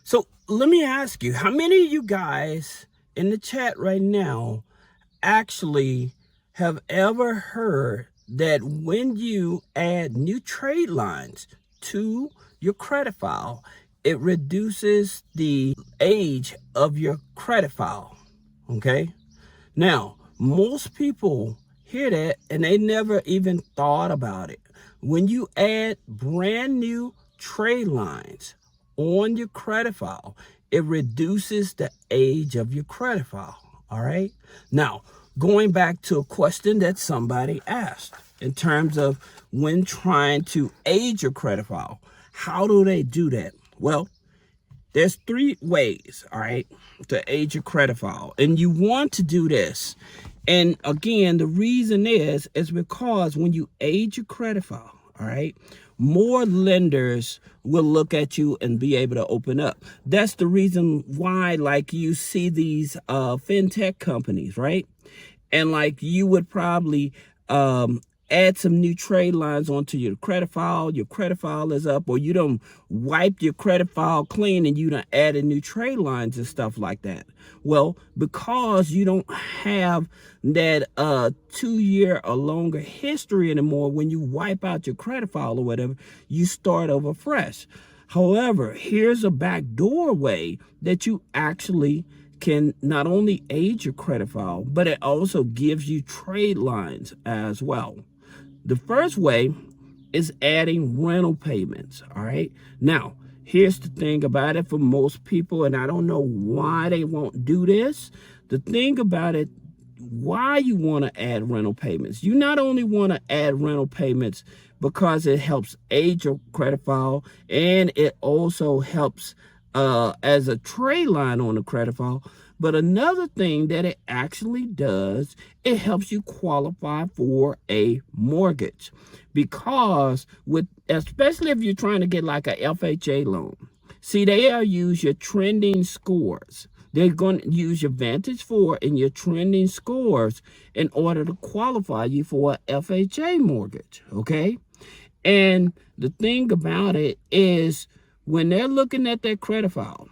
So let me ask you, how many of you guys in the chat right now actually have ever heard that when you add new trade lines to your credit file, it reduces the age of your credit file? Okay. Now, most people hear that and they never even thought about it. When you add brand new trade lines on your credit file, it reduces the age of your credit file. All right. Now, going back to a question that somebody asked in terms of when trying to age your credit file, how do they do that? Well, there's 3 ways, all right, to age your credit file. And you want to do this. And again, the reason is because when you age your credit file, all right, more lenders will look at you and be able to open up. That's the reason why, like, you see these fintech companies, right? And like you would probably add some new trade lines onto your credit file is up, or you don't wipe your credit file clean and you done added new trade lines and stuff like that. Well, because you don't have that 2-year or longer history anymore, when you wipe out your credit file or whatever, you start over fresh. However, here's a backdoor way that you actually can not only age your credit file, but it also gives you trade lines as well. The first way is adding rental payments, all right? Now, here's the thing about it for most people, and I don't know why they won't do this. The thing about it, why you want to add rental payments. You not only want to add rental payments because it helps age your credit file, and it also helps as a trade line on the credit file. But another thing that it actually does, it helps you qualify for a mortgage, because especially if you're trying to get like a FHA loan, see, they'll use your trending scores. They're going to use your VantageScore and your trending scores in order to qualify you for a FHA mortgage, okay? And the thing about it is, when they're looking at that credit file,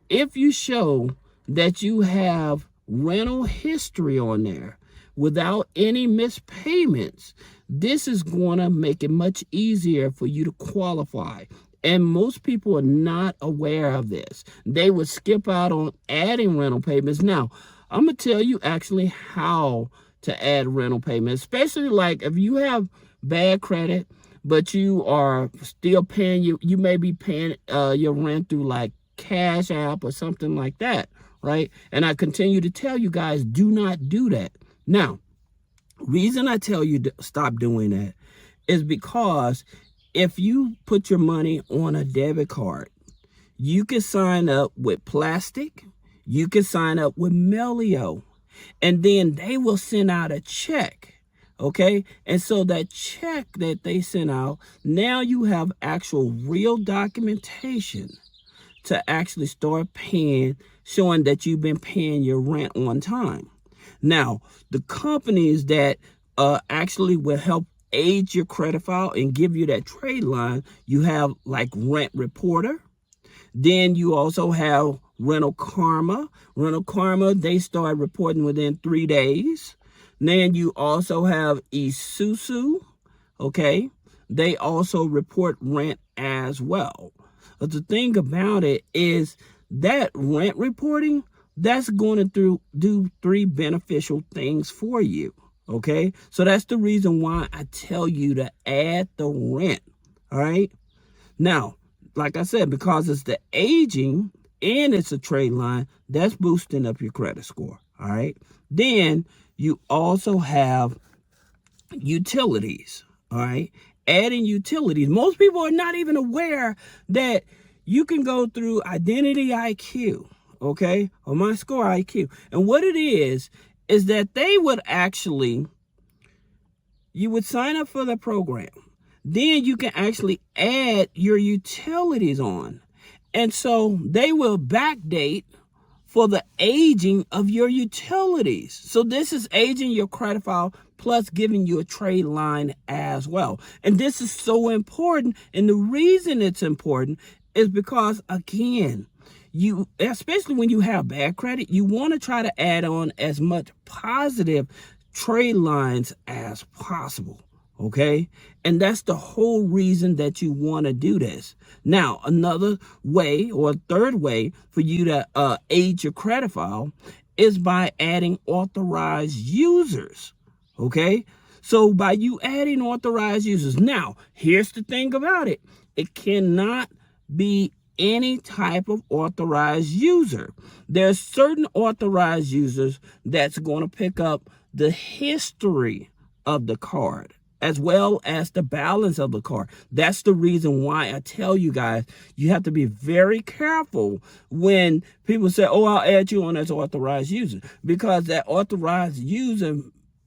if you show that you have rental history on there without any missed payments, this is going to make it much easier for you to qualify. And most people are not aware of this. They would skip out on adding rental payments. Now, I'm going to tell you actually how to add rental payments, especially like if you have bad credit, but you are still paying, you may be paying your rent through like Cash App or something like that, right? And I continue to tell you guys, do not do that. Now, reason I tell you to stop doing that is because if you put your money on a debit card, you can sign up with Plastic, you can sign up with Melio, and then they will send out a check. Okay, and so that check that they send out, now you have actual real documentation to actually start paying, showing that you've been paying your rent on time. Now, the companies that actually will help age your credit file and give you that trade line, you have like Rent Reporter. Then you also have Rental Karma. Rental Karma, they start reporting within 3 days. Then you also have Isuzu, okay? They also report rent as well. But the thing about it is that rent reporting, that's going to do 3 beneficial things for you, okay? So that's the reason why I tell you to add the rent, all right? Now, like I said, because it's the aging and it's a trade line, that's boosting up your credit score, all right? Then you also have utilities, all right? Adding utilities. Most people are not even aware that you can go through Identity IQ, okay, or My Score IQ. And what it is that they would actually, you would sign up for the program. Then you can actually add your utilities on. And so they will backdate for the aging of your utilities. So this is aging your credit file plus giving you a trade line as well. And this is so important. And the reason it's important is because, again, you, especially when you have bad credit, you want to try to add on as much positive trade lines as possible. Okay, and that's the whole reason that you want to do this. Now, another way, or third way, for you to aid your credit file is by adding authorized users. Okay, so by you adding authorized users, now here's the thing about it: it cannot be any type of authorized user. There's certain authorized users that's going to pick up the history of the card as well as the balance of the card. That's the reason why I tell you guys, you have to be very careful when people say, oh, I'll add you on as authorized user, because that authorized user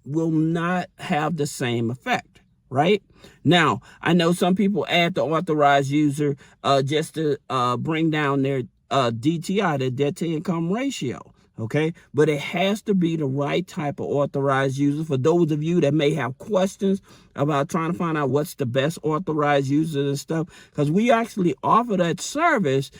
will not have the same effect, right? Now, I know some people add the authorized user just to bring down their DTI, the debt to income ratio. Okay, but it has to be the right type of authorized user. For those of you that may have questions about trying to find out what's the best authorized user and stuff, because we actually offer that service,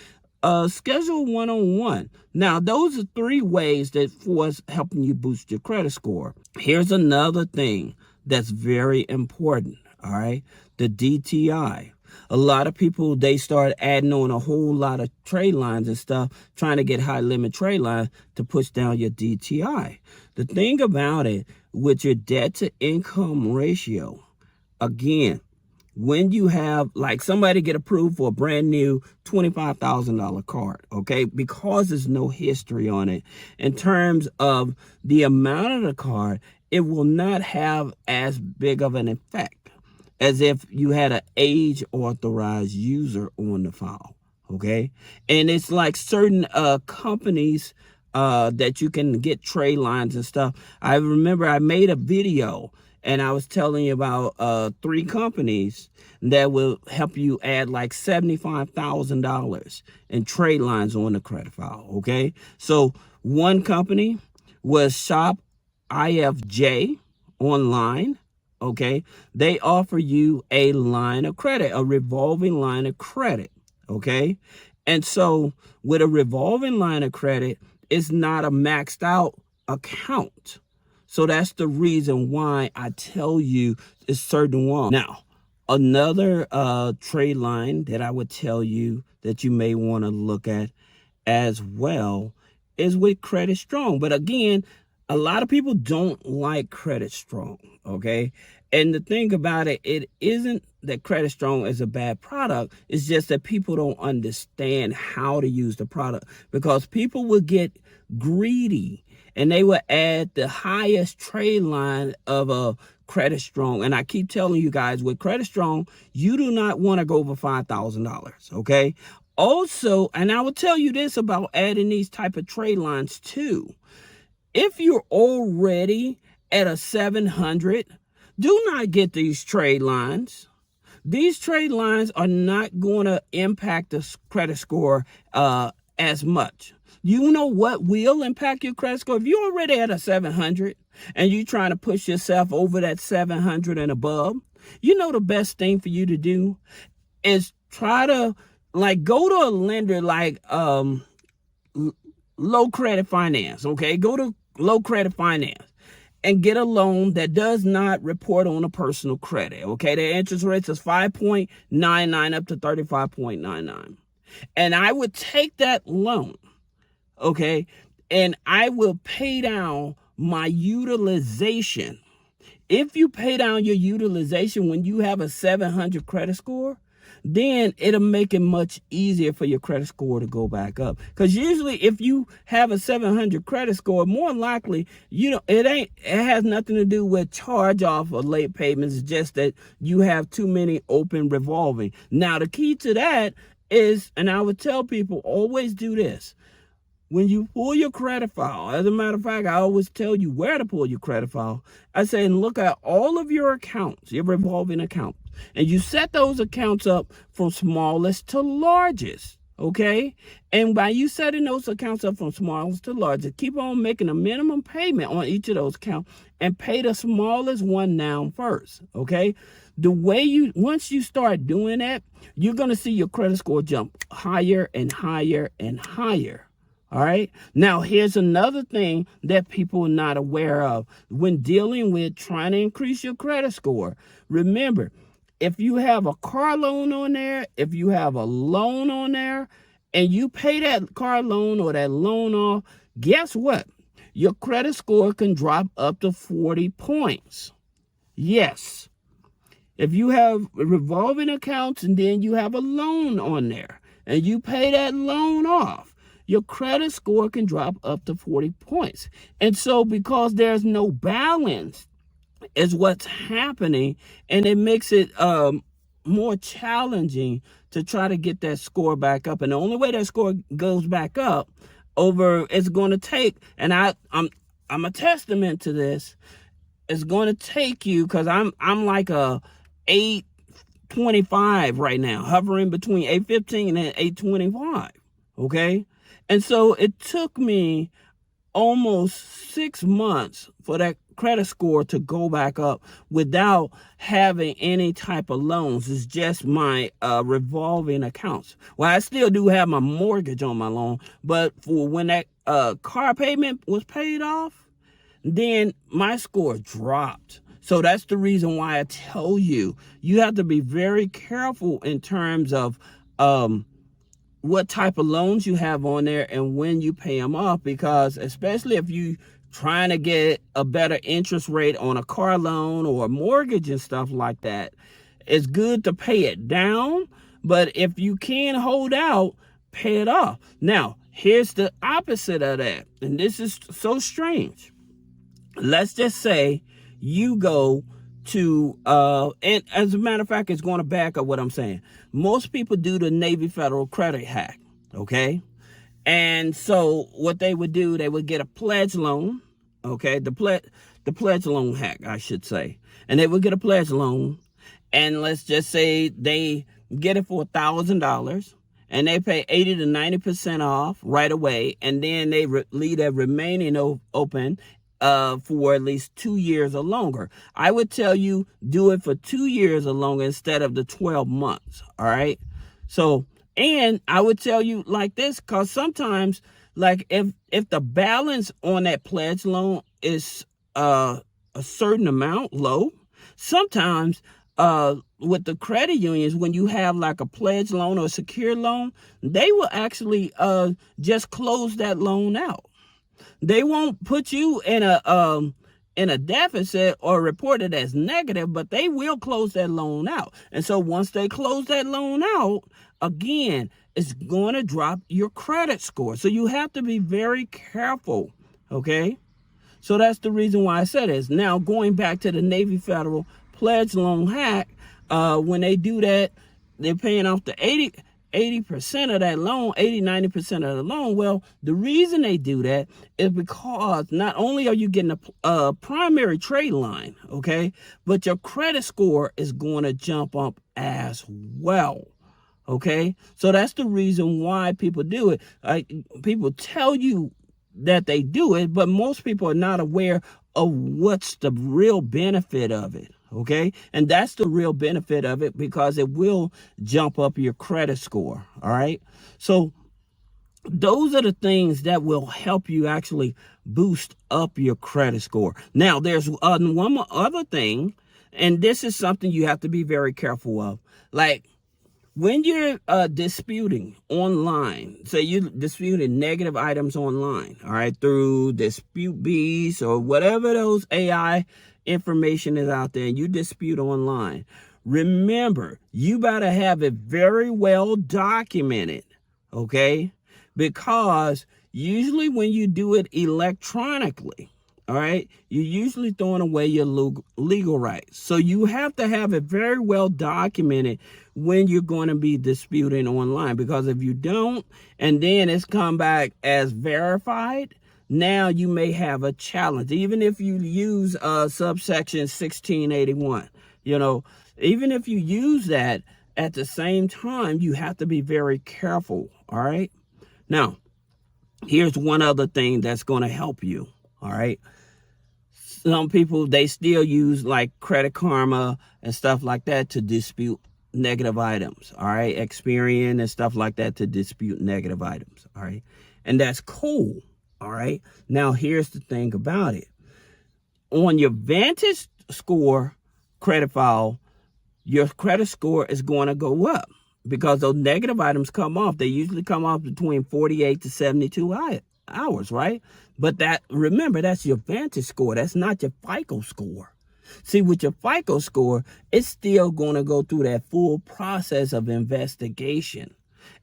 schedule one-on-one. Now, those are 3 ways that for us helping you boost your credit score. Here's another thing that's very important. All right, the DTI. A lot of people, they start adding on a whole lot of trade lines and stuff, trying to get high limit trade lines to push down your DTI. The thing about it, with your debt to income ratio, again, when you have, like, somebody get approved for a brand new $25,000 card, okay, because there's no history on it, in terms of the amount of the card, it will not have as big of an effect as if you had an age authorized user on the file. Okay, and it's like certain companies that you can get trade lines and stuff. I remember I made a video and I was telling you about 3 companies that will help you add like $75,000 in trade lines on the credit file. Okay, so one company was Shop IFJ online. Okay, they offer you a line of credit, a revolving line of credit. Okay, and so with a revolving line of credit, it's not a maxed out account. So that's the reason why I tell you it's certain one. Now, another trade line that I would tell you that you may want to look at as well is with Credit Strong. But again, a lot of people don't like Credit Strong, okay? And the thing about it, it isn't that Credit Strong is a bad product. It's just that people don't understand how to use the product, because people will get greedy and they will add the highest trade line of a Credit Strong. And I keep telling you guys, with Credit Strong, you do not want to go over $5,000, okay? Also, and I will tell you this about adding these type of trade lines too. If you're already at a 700, do not get these trade lines. These trade lines are not going to impact the credit score as much. You know what will impact your credit score? If you're already at a 700 and you're trying to push yourself over that 700 and above, you know the best thing for you to do is try to, like, go to a lender like low credit finance, okay? Go to low credit finance and get a loan that does not report on a personal credit, okay? The interest rates is 5.99 up to 35.99. And I would take that loan, okay, and I will pay down my utilization. If you pay down your utilization when you have a 700 credit score, then it'll make it much easier for your credit score to go back up. Because usually if you have a 700 credit score, more likely, it has nothing to do with charge off or late payments. It's just that you have too many open revolving. Now, the key to that is, and I would tell people, always do this. When you pull your credit file, as a matter of fact, I always tell you where to pull your credit file. I say, look at all of your accounts, your revolving accounts, and you set those accounts up from smallest to largest, okay? And by you setting those accounts up from smallest to largest, keep on making a minimum payment on each of those accounts and pay the smallest one down first, okay? once you start doing that, you're going to see your credit score jump higher and higher and higher. All right. Now, here's another thing that people are not aware of when dealing with trying to increase your credit score. Remember, if you have a car loan on there, if you have a loan on there, and you pay that car loan or that loan off, guess what? Your credit score can drop up to 40 points. Yes. If you have revolving accounts and then you have a loan on there and you pay that loan off, your credit score can drop up to 40 points. And so because there's no balance is what's happening, and it makes it more challenging to try to get that score back up. And the only way that score goes back up it's going to take, and I'm a testament to this, it's going to take you, because I'm like a 825 right now, hovering between 815 and 825. Okay. And so it took me almost 6 months for that credit score to go back up without having any type of loans. It's just my revolving accounts. Well, I still do have my mortgage on my loan, but for when that car payment was paid off, then my score dropped. So that's the reason why I tell you have to be very careful in terms of what type of loans you have on there and when you pay them off, because especially if you trying to get a better interest rate on a car loan or a mortgage and stuff like that, it's good to pay it down. But if you can hold out, pay it off. Now, here's the opposite of that. And this is so strange. Let's just say you go to, and as a matter of fact, it's going to back up what I'm saying. Most people do the Navy Federal credit hack, okay? And so what they would do, they would get a pledge loan, okay? The pledge loan hack, I should say. And they would get a pledge loan, and let's just say they get it for $1,000, and they pay 80 to 90% off right away, and then they leave that remaining open for at least 2 years or longer. I would tell you do it for 2 years or longer instead of the 12 months. All right. So, and I would tell you like this, because sometimes, like if the balance on that pledge loan is a certain amount low, sometimes with the credit unions, when you have like a pledge loan or a secure loan, they will actually just close that loan out. They won't put you in a deficit or report it as negative, but they will close that loan out. And so once they close that loan out, again, it's going to drop your credit score. So you have to be very careful, okay? So that's the reason why I said this. Now, going back to the Navy Federal pledge loan hack, when they do that, they're paying off the 80% of that loan, 90% of the loan. Well, the reason they do that is because not only are you getting a primary trade line, okay, but your credit score is going to jump up as well. Okay, so that's the reason why people do it. People tell you that they do it, but most people are not aware of what's the real benefit of it. Okay, and that's the real benefit of it, because it will jump up your credit score. All right, so those are the things that will help you actually boost up your credit score. Now, there's one other thing, and this is something you have to be very careful of. Like, when you're disputing online, say you're disputing negative items online, all right, through Dispute Beast or whatever those AI information is out there, and you dispute online, remember, you better have it very well documented, okay? Because usually when you do it electronically, all right, you're usually throwing away your legal rights. So you have to have it very well documented when you're going to be disputing online, because if you don't, and then it's come back as verified, now you may have a challenge. Even if you use subsection 1681, even if you use that, at the same time, you have to be very careful. All right. Now, here's one other thing that's going to help you. All right. some people, they still use like Credit Karma and stuff like that to dispute negative items, all right? Experian and stuff like that to dispute negative items, all right? And that's cool, all right? Now, here's the thing about it. On your Vantage score credit file, your credit score is going to go up because those negative items come off. They usually come off between 48 to 72 hours, right? But that, remember, that's your Vantage score. That's not your FICO score. See, with your FICO score, it's still going to go through that full process of investigation.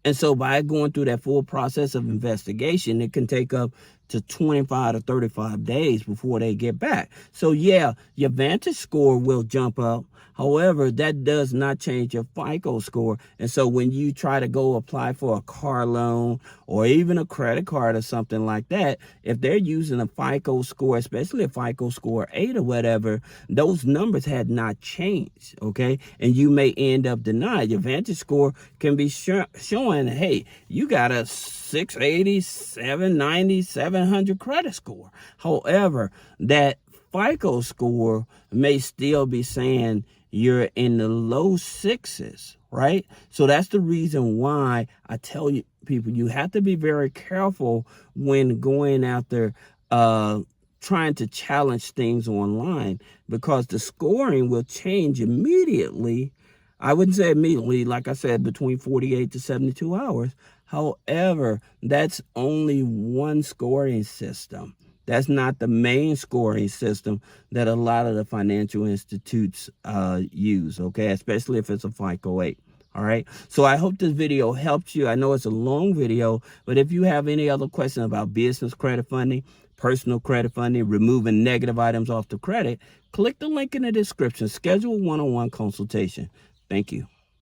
And so by going through that full process of investigation, it can take up to 25 to 35 days before they get back. So yeah, your Vantage score will jump up. However, that does not change your FICO score. And so when you try to go apply for a car loan or even a credit card or something like that, if they're using a FICO score, especially a FICO score 8 or whatever, those numbers had not changed, okay? And you may end up denied. Your Vantage score can be showing, hey, you got a 680, 790, 700 credit score. However, that FICO score may still be saying you're in the low 6s, right? So that's the reason why I tell you people, you have to be very careful when going out there trying to challenge things online, because the scoring will change immediately. I wouldn't say immediately, like I said, between 48 to 72 hours. However, that's only one scoring system. That's not the main scoring system that a lot of the financial institutes use, okay? Especially if it's a FICO 8, all right? So I hope this video helped you. I know it's a long video, but if you have any other questions about business credit funding, personal credit funding, removing negative items off the credit, click the link in the description. Schedule a one-on-one consultation. Thank you.